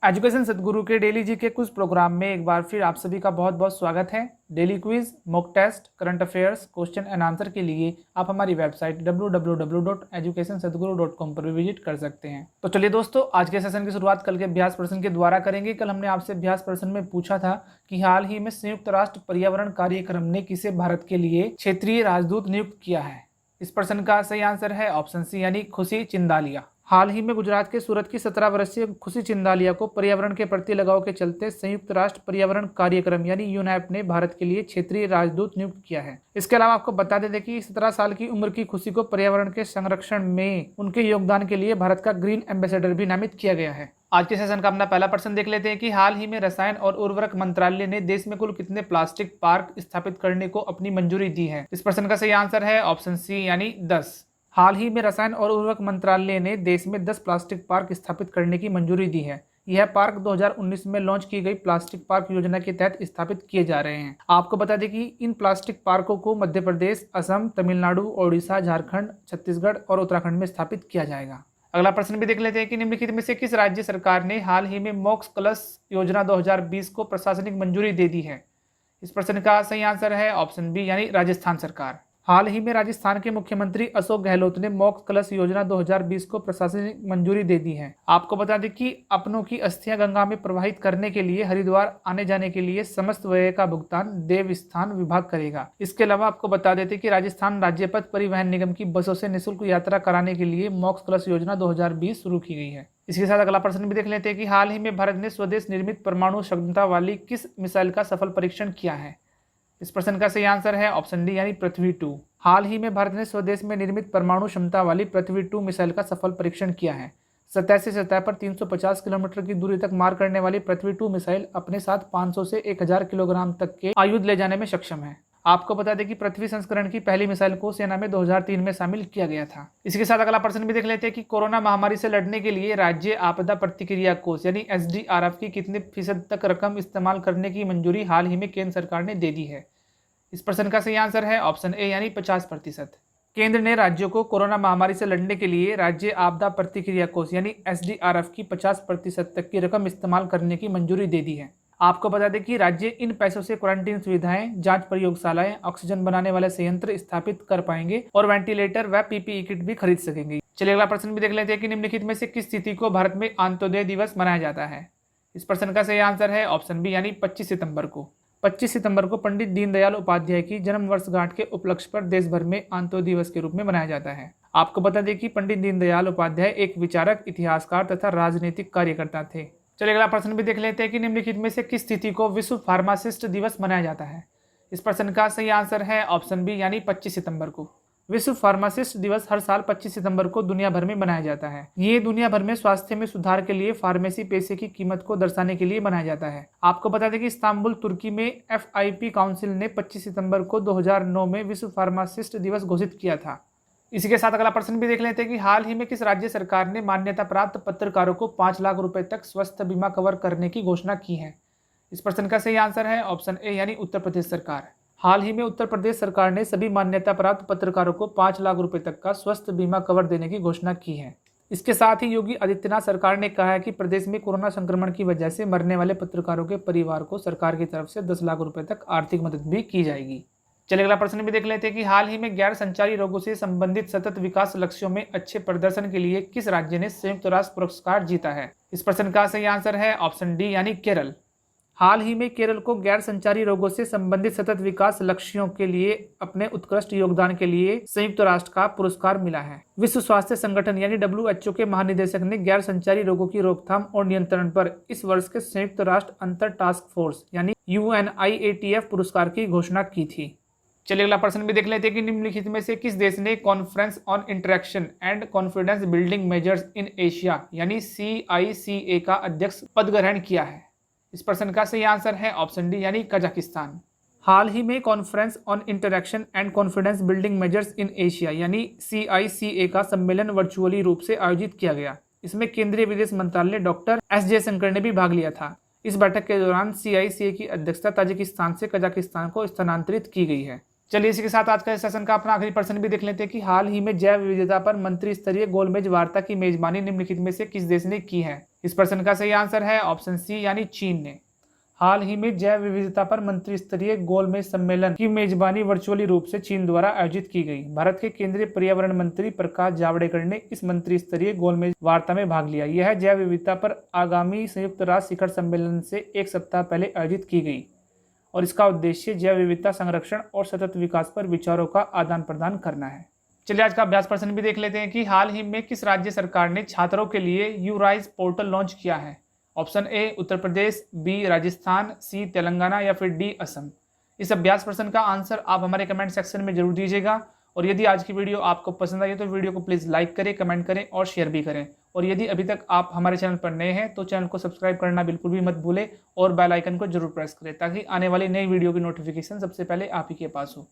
Education सदगुरु के daily जी के कुछ प्रोग्राम में एक बार फिर आप सभी का बहुत बहुत स्वागत है। Daily quiz, mock test, current affairs, question and answer के लिए आप हमारी वेबसाइट www.educationsatguru.com पर भी विजिट कर सकते हैं। तो चलिए दोस्तों, आज के सेशन की शुरुआत कल के अभ्यास प्रश्न के द्वारा करेंगे। कल हमने आपसे अभ्यास प्रश्न में पूछा था कि हाल ही में संयुक्त राष्ट्र पर्यावरण कार्यक्रम ने किसे भारत के लिए क्षेत्रीय राजदूत नियुक्त किया है। इस प्रश्न का सही आंसर है ऑप्शन सी यानी खुशी चिंदालिया। हाल ही में गुजरात के सूरत की 17 वर्षीय खुशी चिंदालिया को पर्यावरण के प्रति लगाव के चलते संयुक्त राष्ट्र पर्यावरण कार्यक्रम यानी यूनैप ने भारत के लिए क्षेत्रीय राजदूत नियुक्त किया है। इसके अलावा आपको बता दें कि 17 साल की उम्र की खुशी को पर्यावरण के संरक्षण में उनके योगदान के लिए भारत का ग्रीन एम्बेसडर भी नामित किया गया है। आज के सेशन का अपना पहला प्रश्न देख लेते हैं कि हाल ही में रसायन और उर्वरक मंत्रालय ने देश में कुल कितने प्लास्टिक पार्क स्थापित करने को अपनी मंजूरी दी है। इस प्रश्न का सही आंसर है ऑप्शन सी यानी 10। हाल ही में रसायन और उर्वरक मंत्रालय ने देश में 10 प्लास्टिक पार्क स्थापित करने की मंजूरी दी है। यह पार्क 2019 में लॉन्च की गई प्लास्टिक पार्क योजना के तहत स्थापित किए जा रहे हैं। आपको बता दें कि इन प्लास्टिक पार्कों को मध्य प्रदेश, असम, तमिलनाडु, ओडिशा, झारखंड, छत्तीसगढ़ और उत्तराखंड में स्थापित किया जाएगा। अगला प्रश्न भी देख लेते हैं कि निम्नलिखित में से किस राज्य सरकार ने हाल ही में मॉक्स कलश योजना 2020 को प्रशासनिक मंजूरी दे दी है। इस प्रश्न का सही आंसर है ऑप्शन बी यानी राजस्थान सरकार। हाल ही में राजस्थान के मुख्यमंत्री अशोक गहलोत ने मॉक्स कलश योजना 2020 को प्रशासनिक मंजूरी दे दी है। आपको बता दें कि अपनों की अस्थियां गंगा में प्रवाहित करने के लिए हरिद्वार आने जाने के लिए समस्त व्यय का भुगतान देवस्थान विभाग करेगा। इसके अलावा आपको बता देते कि राजस्थान राज्य पथ परिवहन निगम की बसों से निःशुल्क यात्रा कराने के लिए मॉक्स कलश योजना 2020 शुरू की गई है। इसके साथ अगला प्रश्न भी देख लेते हैं कि हाल ही में भारत ने स्वदेश निर्मित परमाणु क्षमता वाली किस मिसाइल का सफल परीक्षण किया है। इस प्रश्न का सही आंसर है ऑप्शन डी यानी पृथ्वी 2। हाल ही में भारत ने स्वदेश में निर्मित परमाणु क्षमता वाली पृथ्वी 2 मिसाइल का सफल परीक्षण किया है। सतह से सतह पर 350 किलोमीटर की दूरी तक मार करने वाली पृथ्वी 2 मिसाइल अपने साथ 500 से 1000 किलोग्राम तक के आयुध ले जाने में सक्षम है। आपको बता दें कि पृथ्वी संस्करण की पहली मिसाइल को सेना में 2003 में शामिल किया गया था। इसके साथ अगला प्रश्न भी देख लेते हैं कि कोरोना महामारी से लड़ने के लिए राज्य आपदा प्रतिक्रिया कोष यानी SDRF की कितने फीसद तक रकम इस्तेमाल करने की मंजूरी हाल ही में केंद्र सरकार ने दे दी है। इस प्रश्न का सही आंसर है ऑप्शन ए यानी 50%। केंद्र ने राज्यों को कोरोना महामारी से लड़ने के लिए राज्य आपदा प्रतिक्रिया कोष यानी SDRF की 50% तक की रकम इस्तेमाल करने की मंजूरी दे दी है। आपको बता दें कि राज्य इन पैसों से क्वारंटीन सुविधाएं, जांच प्रयोगशालाएं, ऑक्सीजन बनाने वाले संयंत्र स्थापित कर पाएंगे और वेंटिलेटर व PPE किट भी खरीद सकेंगे। चलिए अगला प्रश्न भी देख लेते हैं कि निम्नलिखित में से किस तिथि को भारत में अंत्योदय दिवस मनाया जाता है। इस प्रश्न का सही आंसर है ऑप्शन बी यानी 25 सितंबर को। 25 सितंबर को पंडित दीनदयाल उपाध्याय की जन्म वर्षगांठ के उपलक्ष्य पर देश भर में अंत्योदय दिवस के रूप में मनाया जाता है। आपको बता दें कि पंडित दीनदयाल उपाध्याय एक विचारक, इतिहासकार तथा राजनीतिक कार्यकर्ता थे। चलिए अगला प्रश्न भी देख लेते हैं कि निम्नलिखित में से किस तिथि को विश्व फार्मासिस्ट दिवस मनाया जाता है। इस प्रश्न का सही आंसर है ऑप्शन बी यानी 25 सितंबर को। विश्व फार्मासिस्ट दिवस हर साल 25 सितंबर को दुनिया भर में मनाया जाता है। ये दुनिया भर में स्वास्थ्य में सुधार के लिए फार्मेसी पेशे की कीमत को दर्शाने के लिए मनाया जाता है। आपको बता दें कि इस्तांबुल तुर्की में FIP काउंसिल ने 25 सितंबर को 2009 में विश्व फार्मासिस्ट दिवस घोषित किया था। इसी के साथ अगला प्रश्न भी देख लेते हैं कि हाल ही में किस राज्य सरकार ने मान्यता प्राप्त पत्रकारों को 5 लाख रुपए तक स्वास्थ्य बीमा कवर करने की घोषणा की है। इस प्रश्न का सही आंसर है ऑप्शन ए यानी उत्तर प्रदेश सरकार। हाल ही में उत्तर प्रदेश सरकार ने सभी मान्यता प्राप्त पत्रकारों को 5 लाख रुपए तक का स्वास्थ्य बीमा कवर देने की घोषणा की है। इसके साथ ही योगी आदित्यनाथ सरकार ने कहा है कि प्रदेश में कोरोना संक्रमण की वजह से मरने वाले पत्रकारों के परिवार को सरकार की तरफ से 10 लाख रुपए तक आर्थिक मदद भी की जाएगी। चलिए अगला प्रश्न भी देख लेते हैं कि हाल ही में गैर संचारी रोगों से संबंधित सतत विकास लक्ष्यों में अच्छे प्रदर्शन के लिए किस राज्य ने संयुक्त राष्ट्र पुरस्कार जीता है। इस प्रश्न का सही आंसर है ऑप्शन डी यानी केरल। हाल ही में केरल को गैर संचारी रोगों से संबंधित सतत विकास लक्ष्यों के लिए अपने उत्कृष्ट योगदान के लिए संयुक्त राष्ट्र का पुरस्कार मिला है। विश्व स्वास्थ्य संगठन यानी WHO के महानिदेशक ने गैर संचारी रोगों की रोकथाम और नियंत्रण पर इस वर्ष के संयुक्त राष्ट्र अंतर टास्क फोर्स यानी UNIATF पुरस्कार की घोषणा की थी। चलिए अगला प्रश्न भी देख लेते हैं कि निम्नलिखित में से किस देश ने conference on interaction and confidence building measures in Asia यानी CICA का अध्यक्ष पद ग्रहण किया है। इस प्रश्न का सही आंसर है ऑप्शन डी यानी कजाकिस्तान। हाल ही में conference on interaction and confidence building measures in Asia यानी CICA का सम्मेलन वर्चुअली रूप से आयोजित किया गया। इसमें केंद्रीय विदेश मंत्रालय डॉक्टर S जयशंकर ने भी भाग लिया था। इस बैठक के दौरान CICA की अध्यक्षता ताजिकिस्तान से कजाकिस्तान को स्थानांतरित की गई है। चलिए इसी के साथ आज का सेशन का अपना आखिरी प्रश्न भी देख लेते हैं कि हाल ही में जैव विविधता पर मंत्री स्तरीय गोलमेज वार्ता की मेजबानी निम्नलिखित में से किस देश ने की है। इस प्रश्न का सही आंसर है ऑप्शन सी यानी चीन ने। हाल ही में जैव विविधता पर मंत्री स्तरीय गोलमेज सम्मेलन की मेजबानी वर्चुअली रूप से चीन द्वारा आयोजित की गई। भारत के केंद्रीय पर्यावरण मंत्री प्रकाश जावड़ेकर ने इस मंत्री स्तरीय गोलमेज वार्ता में भाग लिया। यह जैव विविधता पर आगामी संयुक्त राष्ट्र शिखर सम्मेलन से एक सप्ताह पहले आयोजित की गई और इसका उद्देश्य जैव विविधता संरक्षण और सतत विकास पर विचारों का आदान प्रदान करना है। चलिए आज का अभ्यास प्रश्न भी देख लेते हैं कि हाल ही में किस राज्य सरकार ने छात्रों के लिए यूराइज पोर्टल लॉन्च किया है। Option A Uttar Pradesh, B Rajasthan, C Telangana या फिर डी असम। इस अभ्यास प्रश्न का आंसर आप हमारे कमेंट सेक्शन में जरूर दीजिएगा। और यदि आज की वीडियो आपको पसंद आई तो वीडियो को प्लीज़ लाइक करें, कमेंट करें और शेयर भी करें। और यदि अभी तक आप हमारे चैनल पर नए हैं तो चैनल को सब्सक्राइब करना बिल्कुल भी मत भूलें और बेल आइकन को जरूर प्रेस करें ताकि आने वाली नई वीडियो की नोटिफिकेशन सबसे पहले आप ही के पास हो।